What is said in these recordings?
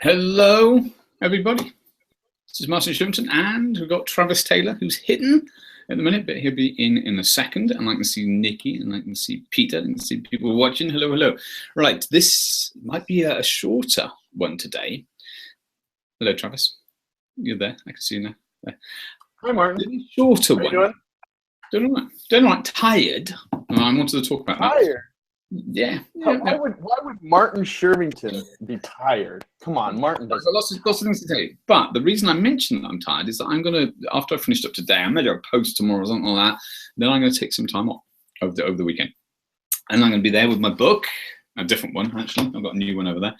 Hello, everybody. This is Martin Shrimpton, and we've got Travis Taylor, who's hidden at the minute, but he'll be in a second. And I can see Nikki, and I can see Peter, and I can see people watching. Hello, hello. Right, this might be a shorter one today. Hello, Travis. You're there. I can see you now. There. Hi, Martin. Shorter How one. you doing? Doing all right. Tired. I wanted to talk about that. Tired? Yeah. Why would Martin Shervington be tired? Come on, Martin does. Lots of things to tell you. But the reason I mentioned that I'm tired is that I'm going to, after I finished up today, I'm going to do a post tomorrow or something like that. Then I'm going to take some time off over the weekend. And I'm going to be there with my book, a different one, actually. I've got a new one over there.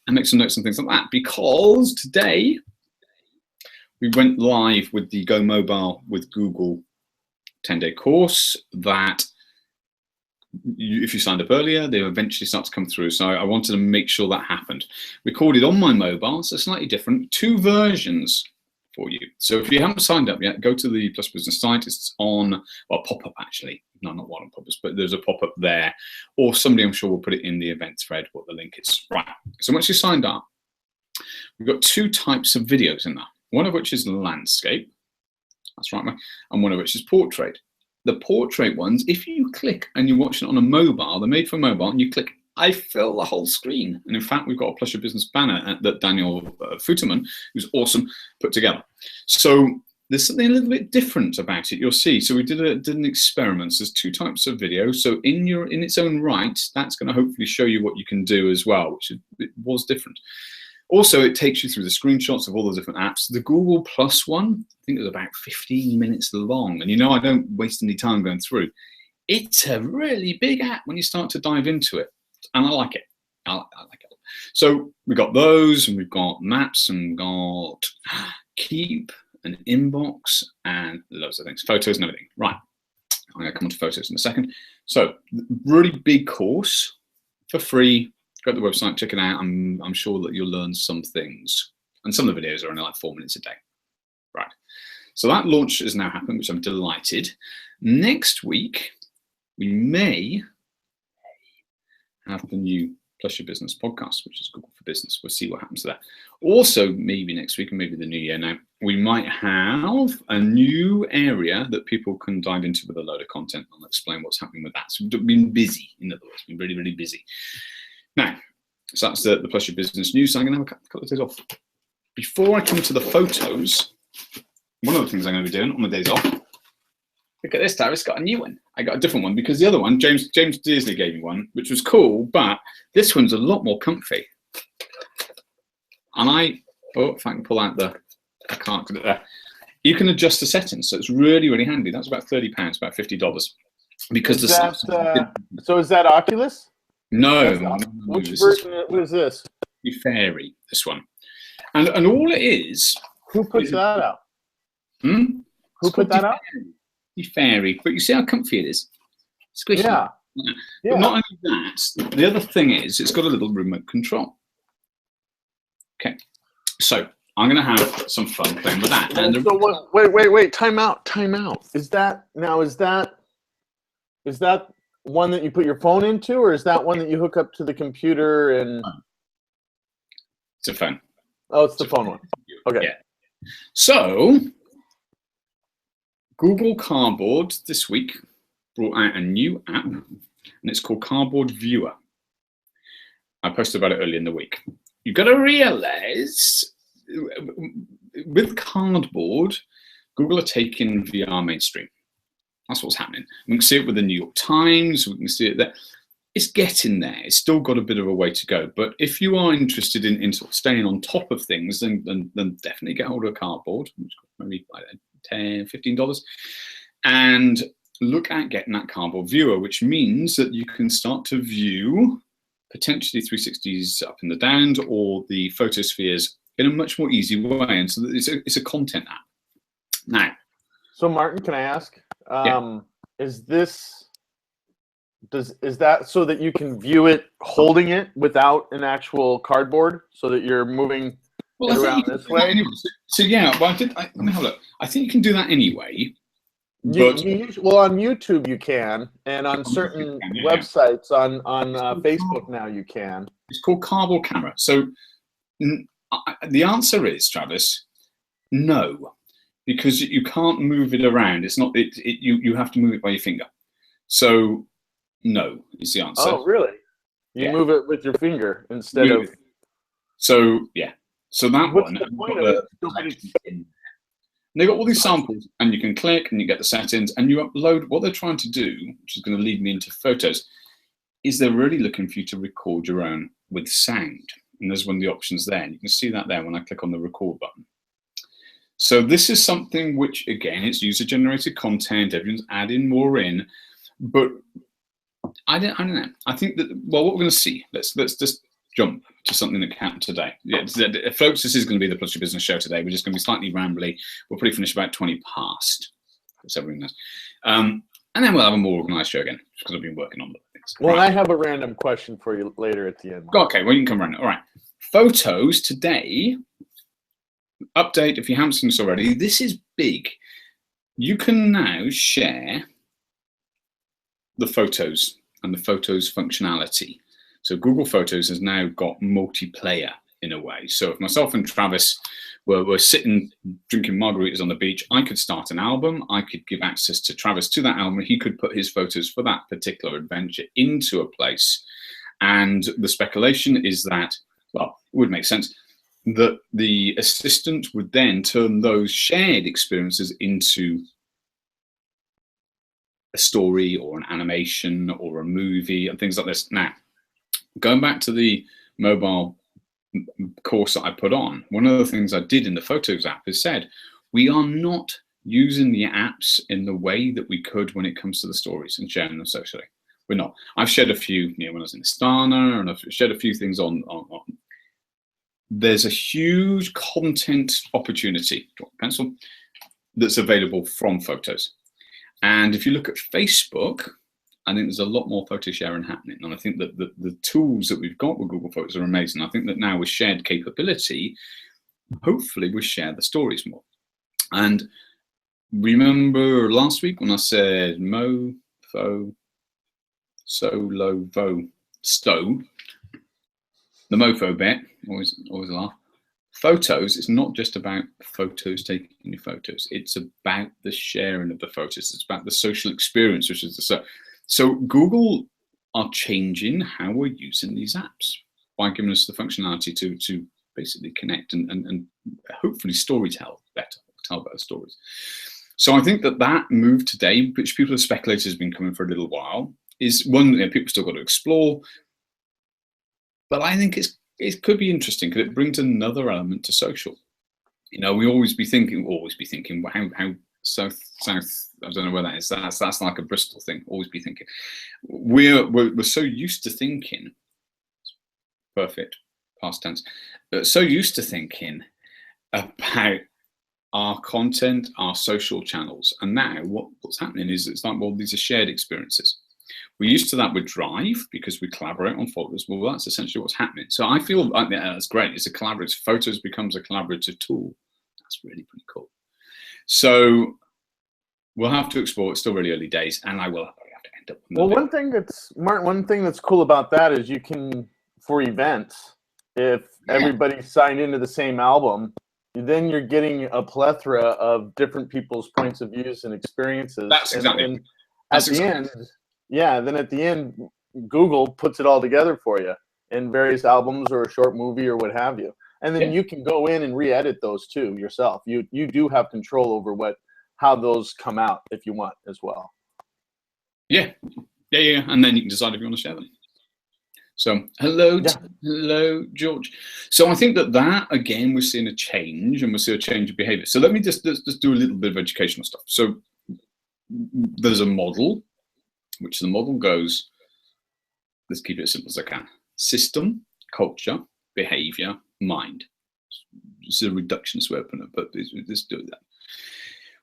And make some notes and things like that. Because today, we went live with the Go Mobile with Google 10-day course that if you signed up earlier, they'll eventually start to come through. So I wanted to make sure that happened. Recorded on my mobile, so slightly different. 2 versions for you. So if you haven't signed up yet, go to the Plus Business site. It's on, well, pop-up actually. No, not one on pop-ups, but there's a pop-up there. Or somebody, I'm sure, will put it in the event thread, what the link is. Right. So once you signed up, we've got 2 types of videos in there. One of which is landscape. That's right, and one of which is portrait. The portrait ones, if you click and you watch it on a mobile, they're made for mobile, and you click, I fill the whole screen. And in fact, we've got a Plus Your Business banner that Daniel Futterman, who's awesome, put together. So there's something a little bit different about it, you'll see. So we did an experiment. So there's 2 types of video. So in its own right, that's going to hopefully show you what you can do as well, which it was different. Also, it takes you through the screenshots of all the different apps. The Google Plus one, I think it was about 15 minutes long. And you know I don't waste any time going through. It's a really big app when you start to dive into it. And I like it. I like it. So we've got those, and we've got maps, and we've got Keep, and Inbox, and loads of things. Photos and everything. Right. I'm going to come on to photos in a second. So really big course for free. Go to the website, check it out. I'm sure that you'll learn some things. And some of the videos are only like 4 minutes a day. Right. So that launch has now happened, which I'm delighted. Next week, we may have the new Plus Your Business podcast, which is Google for Business. We'll see what happens to that. Also, maybe next week, and maybe the new year now, we might have a new area that people can dive into with a load of content. I'll explain what's happening with that. So we've been busy, in other words, been really, really busy. Now, so that's the Plus Your Business news. So I'm going to have a couple of days off. Before I come to the photos, one of the things I'm going to be doing on my days off, look at this, Travis got a new one. I got a different one because the other one, James Dearsley gave me one, which was cool, but this one's a lot more comfy. And if I can pull out I can't get it there. You can adjust the settings, so it's really, really handy. That's about £30, about $50. Because so is that Oculus? No. Which version is this? Fairy, this one. And all it is... Who puts that out? Who put that out? Fairy. But you see how comfy it is? Squishy. Yeah. But not only that, the other thing is it's got a little remote control. Okay. So I'm going to have some fun playing with that. And so wait. Time out. Is that one that you put your phone into, or is that one that you hook up to the computer and? It's a phone. Oh, it's the phone one. Okay. Yeah. So Google Cardboard this week brought out a new app, and it's called Cardboard Viewer. I posted about it earlier in the week. You've got to realize with Cardboard, Google are taking VR mainstream. That's what's happening. We can see it with the New York Times. We can see it there. It's getting there. It's still got a bit of a way to go. But if you are interested in sort of staying on top of things, then definitely get hold of a Cardboard, which maybe $10, $15, and look at getting that Cardboard Viewer, which means that you can start to view potentially 360s up in the downs or the photospheres in a much more easy way. And so it's a content app. Now, so Martin, can I ask? Is that so that you can view it holding it without an actual cardboard, so that you're moving it around this way? Anyway. So yeah, well, let me have a look. I think you can do that anyway. Well, on YouTube you can, and on certain websites on Facebook now you can. It's called Cardboard Camera. So the answer is, Travis, no, because you can't move it around. It's not. You have to move it by your finger. So no is the answer. Oh, really? You move it with your finger instead of. So yeah. So that What's one. The point of it? They've got all these samples, and you can click, and you get the settings, and you upload. What they're trying to do, which is going to lead me into photos, is they're really looking for you to record your own with sound. And there's one of the options there, and you can see that there when I click on the record button. So this is something which, again, it's user-generated content. Everyone's adding more in, but I don't know. I think that, well, what we're going to see. Let's just jump to something that happened today. Yeah, folks, this is going to be the Plus Your Business show today. We're just going to be slightly rambly. We'll probably finish about 20 past. So everyone knows. And then we'll have a more organised show again, because I've been working on other things. Well, right. I have a random question for you later at the end. Okay, well, you can come around. All right. Photos today. Update, if you haven't seen this already, this is big. You can now share the photos and the photos functionality. So Google Photos has now got multiplayer in a way. So if myself and Travis were sitting drinking margaritas on the beach, I could start an album. I could give access to Travis to that album. He could put his photos for that particular adventure into a place. And the speculation is that, well, it would make sense, that the assistant would then turn those shared experiences into a story or an animation or a movie and things like this. Now, going back to the mobile course that I put on, one of the things I did in the Photos app is said, we are not using the apps in the way that we could when it comes to the stories and sharing them socially. We're not. I've shared a few, when I was in Astana, and I've shared a few things on. There's a huge content opportunity, pencil, that's available from Photos. And if you look at Facebook, I think there's a lot more photo sharing happening. And I think that the tools that we've got with Google Photos are amazing. I think that now with shared capability, hopefully we share the stories more. And remember last week when I said mofo, solo, vo, stow, the mofo bit, always a laugh. Photos, it's not just about photos, taking your photos. It's about the sharing of the photos. It's about the social experience, which is the so Google are changing how we're using these apps by giving us the functionality to basically connect and hopefully tell better stories. So I think that move today, which people have speculated has been coming for a little while, is one that people still got to explore. But I think it could be interesting because it brings another element to social. We always be thinking, how south, I don't know where that is. That's like a Bristol thing. Always be thinking. We're so used to thinking. Perfect, past tense. So used to thinking about our content, our social channels, and now what's happening is it's like, well, these are shared experiences. We're used to that with Drive because we collaborate on folders. Well, that's essentially what's happening. So I feel like that's great. It's a collaborative. Photos becomes a collaborative tool. That's really pretty cool. So we'll have to explore. It's still really early days, and I will probably have to end up. Well, one thing that's cool about that is you can, for events, if everybody signed into the same album, then you're getting a plethora of different people's points of views and experiences. That's exactly. And at the end. Yeah, then at the end, Google puts it all together for you in various albums or a short movie or what have you. And then you can go in and re-edit those too yourself. You do have control over how those come out if you want as well. Yeah. And then you can decide if you want to share them. So hello, George. So I think that again, we're seeing a change, and we're seeing a change of behavior. So let me just do a little bit of educational stuff. So there's a model, which the model goes, let's keep it as simple as I can. System, culture, behavior, mind. It's a reductionist way of putting it, but let's do that.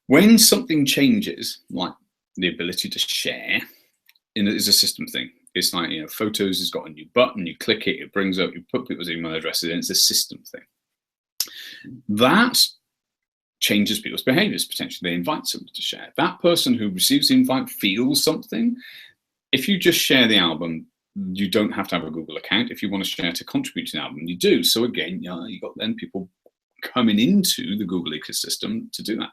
When something changes, like the ability to share, is a system thing. It's like, Photos has got a new button, you click it, it brings up, you put people's email addresses in, it's a system thing. That changes people's behaviors, potentially. They invite somebody to share. That person who receives the invite feels something. If you just share the album, you don't have to have a Google account. If you want to share to contribute to an album, you do. So again, you got then people coming into the Google ecosystem to do that.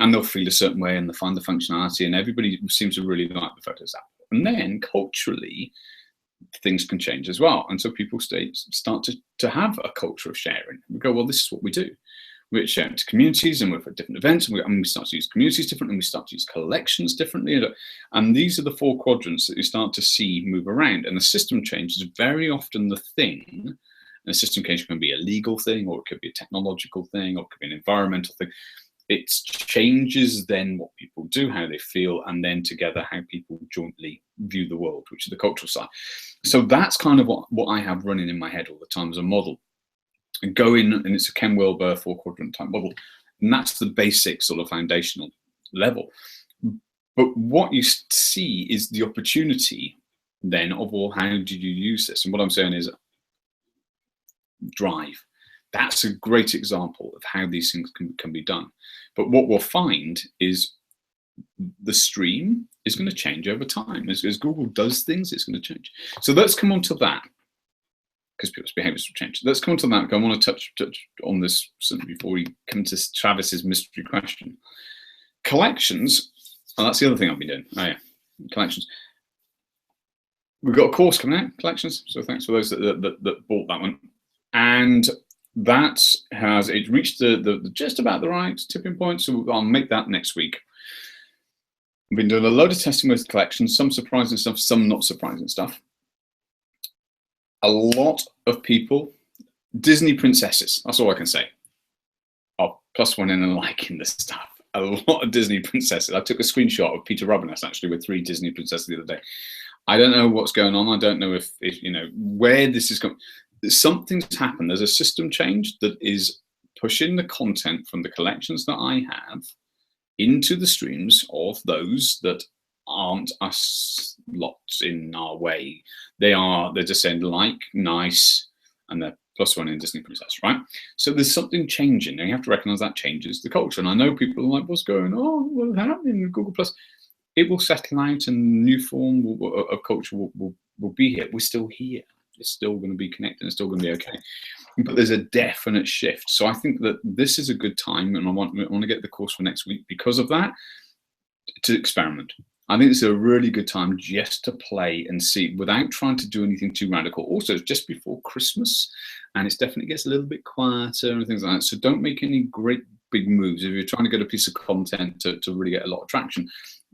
And they'll feel a certain way and they'll find the functionality, and everybody seems to really like the Photos app. And then culturally, things can change as well. And so people start to have a culture of sharing. We go, well, this is what we do. We share it to communities, and we're at different events, and we start to use communities differently, and we start to use collections differently. And these are the 4 quadrants that you start to see move around. And the system change is very often the thing. And the system change can be a legal thing, or it could be a technological thing, or it could be an environmental thing. It changes then what people do, how they feel, and then together how people jointly view the world, which is the cultural side. So that's kind of what I have running in my head all the time as a model. And go in, and it's a Ken Wilber 4-quadrant type model, and that's the basic sort of foundational level. But what you see is the opportunity then of, well, how do you use this? And what I'm saying is drive. That's a great example of how these things can be done. But what we'll find is the stream is going to change over time. As Google does things, it's going to change. So let's come on to that, because people's behaviors will change. Let's come on to that. I want to touch on this before we come to Travis's mystery question. Collections, and that's the other thing I've been doing. Oh yeah, collections. We've got a course coming out, collections. So thanks for those that bought that one. And that has reached the just about the right tipping point. So I'll make that next week. I've been doing a load of testing with collections, some surprising stuff, some not surprising stuff. A lot of people, Disney princesses, that's all I can say, are +1 in and liking this stuff. A lot of Disney princesses. I took a screenshot of Peter Rubbinus actually with 3 Disney princesses the other day. I don't know what's going on. I don't know if you know where this is going. Something's happened. There's a system change that is pushing the content from the collections that I have into the streams of those that aren't us lots in our way. They're just saying like, nice, and they're +1 in Disney princess, right? So there's something changing, and you have to recognize that changes the culture. And I know people are like, what's going on? What's happening with Google Plus? It will settle out, and a new form of culture will be here. We're still here. It's still going to be connected. It's still going to be okay. But there's a definite shift. So I think that this is a good time, and I want to get the course for next week because of that, to experiment. I think it's a really good time just to play and see without trying to do anything too radical. Also, it's just before Christmas, and it definitely gets a little bit quieter and things like that. So don't make any great big moves. If you're trying to get a piece of content to really get a lot of traction,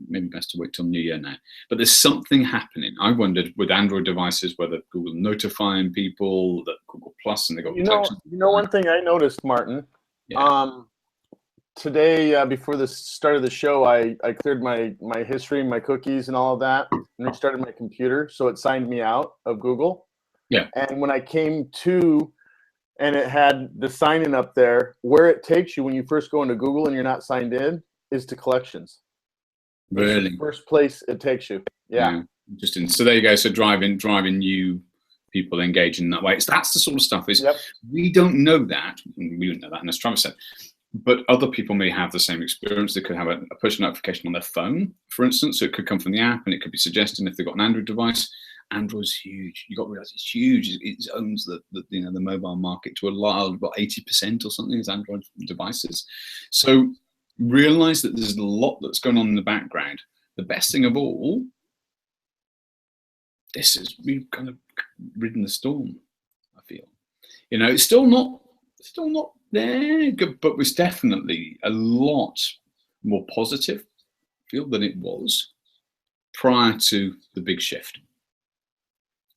maybe best to wait till New Year now. But there's something happening. I wondered with Android devices whether Google notifying people that Google Plus and they got protection. You know one thing I noticed, Martin. Yeah. Today, before the start of the show, I cleared my history, my cookies, and all of that, and restarted my computer, so it signed me out of Google. Yeah. And when I came to, and it had the sign-in up there, where it takes you when you first go into Google and you're not signed in is to collections. Really? The first place it takes you. Yeah. Interesting. So there you go. So driving new people engaging in that way. That's the sort of stuff we don't know that. We don't know that, and as Travis said. But other people may have the same experience. They could have a push notification on their phone, for instance. So it could come from the app, and it could be suggesting if they've got an Android device. Android's huge. You've got to realize it's huge. It owns the mobile market to a lot, about 80% or something is Android devices. So realize that there's a lot that's going on in the background. The best thing of all, we've kind of ridden the storm, I feel. It's still not there, but it's definitely a lot more positive, I feel, than it was prior to the big shift.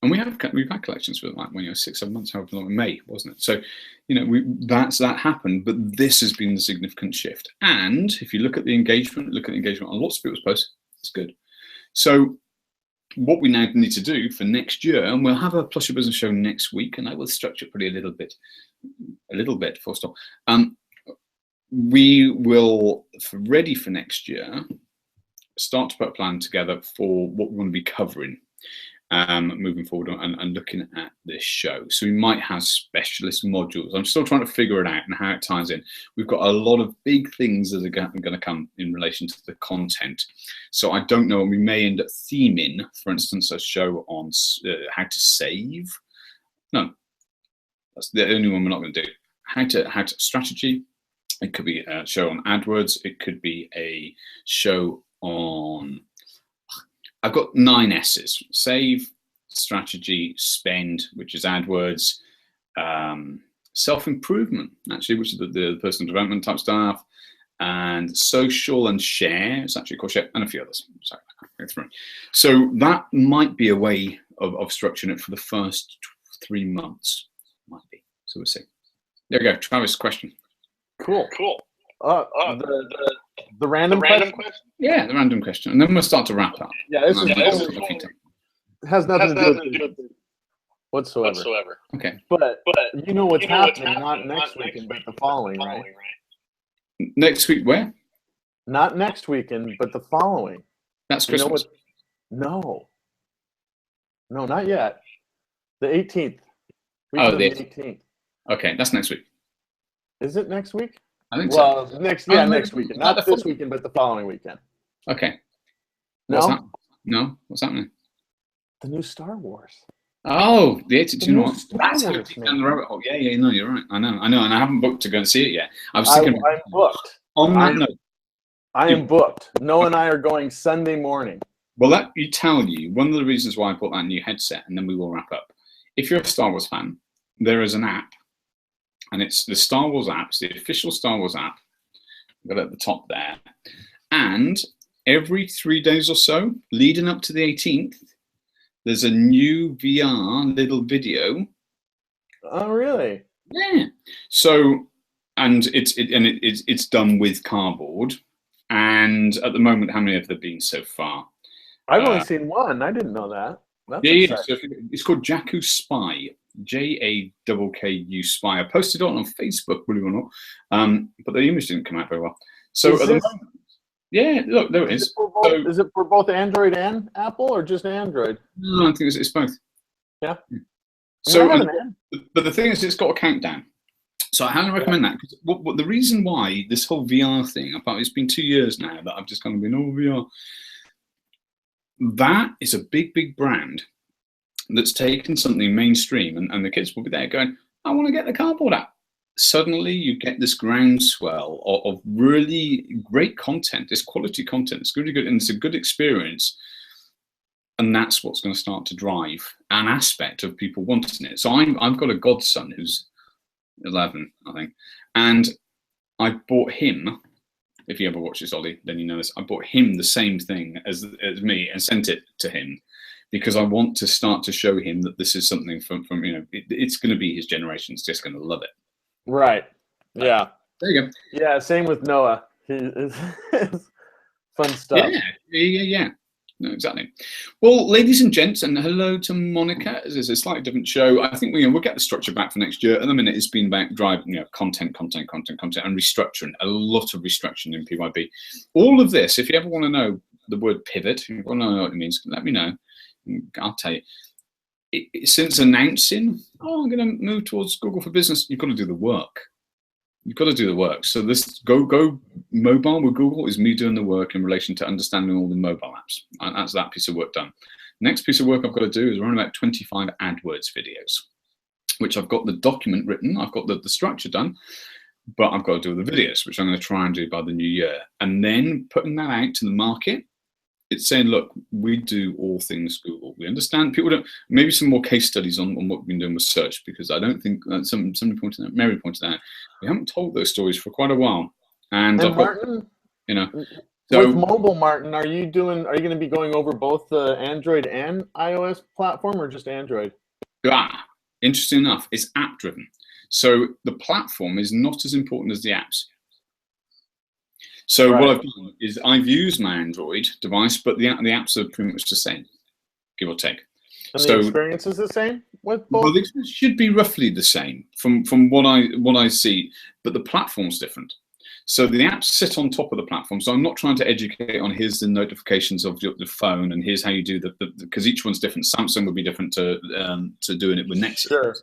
And we've had collections for like 6-7 months, however long, in May, wasn't it? So, that happened, but this has been the significant shift. And if you look at the engagement on lots of people's posts, it's good. So what we now need to do for next year, and we'll have a Plus Your Business show next week, and I will structure it pretty a little bit, full stop. We will, ready for next year, start to put a plan together for what we want to be covering. moving forward and looking at this show. So we might have specialist modules. I'm still trying to figure it out and how it ties in. We've got a lot of big things that are going to come in relation to the content. So I don't know, we may end up theming, for instance, a show on how to save. No, that's the only one we're not going to do. How to strategy. It could be a show on AdWords. It could be a show on, I've got 9 S's: save, strategy, spend, which is AdWords, self-improvement, actually, which is the personal development type stuff, and social and share, it's actually called share, and a few others. Sorry, I can't go through. So that might be a way of structuring it for the first 3 months. Might be. So we'll see. There we go. Travis, question. Cool. The random question? Yeah, the random question. And then we'll start to wrap up. Yeah, this has nothing to do with it whatsoever. Okay. But you know what's happening, not next weekend, but the following, right? Next week, where? Not next weekend, but the following. That's Christmas. No, not yet. The 18th. Oh, the 18th. Okay, that's next week. Is it next week? I think so. So. Next weekend. Not this weekend, but the following weekend. Okay. No? No? What's happening? The new Star Wars. Oh, the 18th. You know what? That's how deep down the rabbit hole. Yeah, no, you're right. I know, and I haven't booked to go and see it yet. I was thinking. I'm booked. On that note. I am booked. Noah and I are going Sunday morning. Well, let me tell you, one of the reasons why I bought that new headset, and then we will wrap up. If you're a Star Wars fan, there is an app, and it's the Star Wars app. It's the official Star Wars app. Got it at the top there. And every 3 days or so, leading up to the 18th, there's a new VR little video. Oh, really? Yeah. So, and it's done with cardboard. And at the moment, how many have there been so far? I've only seen one. I didn't know that. That's yeah. So it's called Jakku Spy. Jakku Spy. I posted it on Facebook, believe it or not. But the image didn't come out very well. So at the moment, yeah, look, there it is. Is it for both Android and Apple, or just Android? No, I think it's both. Yeah. So, but the thing is, it's got a countdown. So I highly recommend that. Because what the reason why this whole VR thing, it's been 2 years now that I've just kind of been over VR. That is a big brand that's taken something mainstream, and the kids will be there going, I want to get the cardboard app. Suddenly you get this groundswell of really great content. It's quality content. It's really good, and it's a good experience. And that's what's going to start to drive an aspect of people wanting it. So I've got a godson who's 11, I think, and I bought him. If you ever watch this, Ollie, then you know this. I bought him the same thing as me and sent it to him because I want to start to show him that this is something from it's going to be his generation's just going to love it. Right. Yeah. There you go. Yeah. Same with Noah. Fun stuff. Yeah. No, exactly. Well, ladies and gents, and hello to Monica. This is a slightly different show. I think we'll get the structure back for next year. At the minute, it's been about driving, content, and restructuring. A lot of restructuring in PYB. All of this, if you ever want to know the word pivot, if you want to know what it means, let me know. I'll tell you. Since announcing, I'm going to move towards Google for Business, you've got to do the work. You've got to do the work. So this go mobile with Google is me doing the work in relation to understanding all the mobile apps. And that's that piece of work done. Next piece of work I've got to do is run about 25 AdWords videos, which I've got the document written. I've got the structure done, but I've got to do the videos, which I'm going to try and do by the new year. And then putting that out to the market, it's saying, look, we do all things Google. We understand people don't. Maybe some more case studies on what we've been doing with search, because I don't think somebody pointed out, Mary pointed out, we haven't told those stories for quite a while. And I've Martin, so with mobile, Martin, are you going to be going over both the Android and iOS platform, or just Android? Interesting enough, it's app driven. So the platform is not as important as the apps. So what I've done is I've used my Android device, but the apps are pretty much the same, give or take. And the experience is the same with both? Well, the experience should be roughly the same from what I see, but the platform's different. So the apps sit on top of the platform. So I'm not trying to educate on here's the notifications of the phone and here's how you do because each one's different. Samsung would be different to doing it with Nexus. Sure.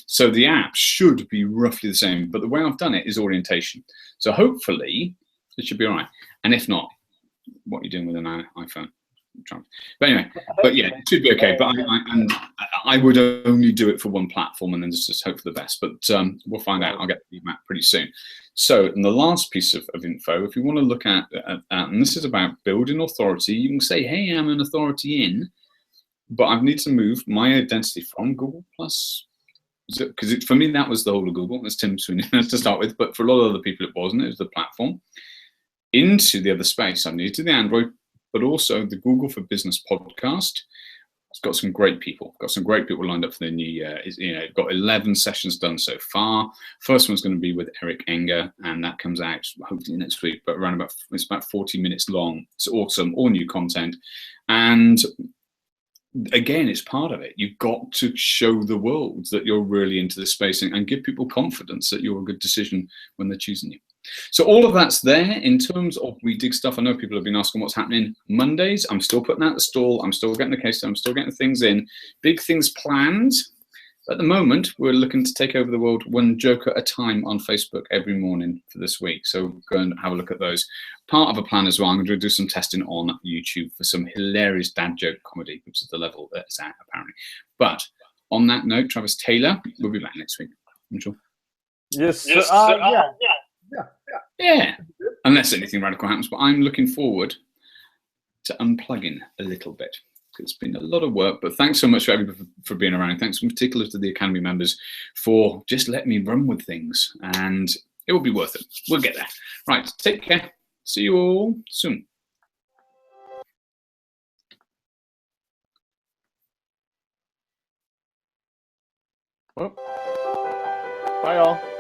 So the app should be roughly the same, but the way I've done it is orientation. So hopefully it should be all right. And if not, what you're doing with an iPhone. But anyway, yeah, it should be okay. But I would only do it for one platform and then just hope for the best. But we'll find out. I'll get the map pretty soon. So, and the last piece of info, if you want to look at, and this is about building authority, you can say, hey, I'm an authority in, but I need to move my identity from Google Plus. Because for me, that was the whole of Google. That's Tim Sweeney to start with. But for a lot of other people, it wasn't. It was the platform. Into the other space, I need to the Android, but also the Google for Business podcast. It's got some great people. Got some great people lined up for the new year. Got 11 sessions done so far. First one's going to be with Eric Enger, and that comes out hopefully next week. But it's about 40 minutes long. It's awesome, all new content, and again, it's part of it. You've got to show the world that you're really into this space and give people confidence that you're a good decision when they're choosing you. So all of that's there. In terms of We Dig stuff, I know people have been asking what's happening Mondays. I'm still putting out the stall. I'm still getting the case. I'm still getting things in. Big things planned. At the moment, we're looking to take over the world one joke at a time on Facebook every morning for this week. So go and have a look at those. Part of a plan as well, I'm going to do some testing on YouTube for some hilarious dad joke comedy, which is the level that it's at, apparently. But on that note, Travis Taylor, we'll be back next week, I'm sure. Yes. Yeah. Unless anything radical happens, but I'm looking forward to unplugging a little bit. It's been a lot of work, but thanks so much for everybody for being around. Thanks in particular to the Academy members for just letting me run with things, and it will be worth it. We'll get there. Right, take care. See you all soon. Well, bye all.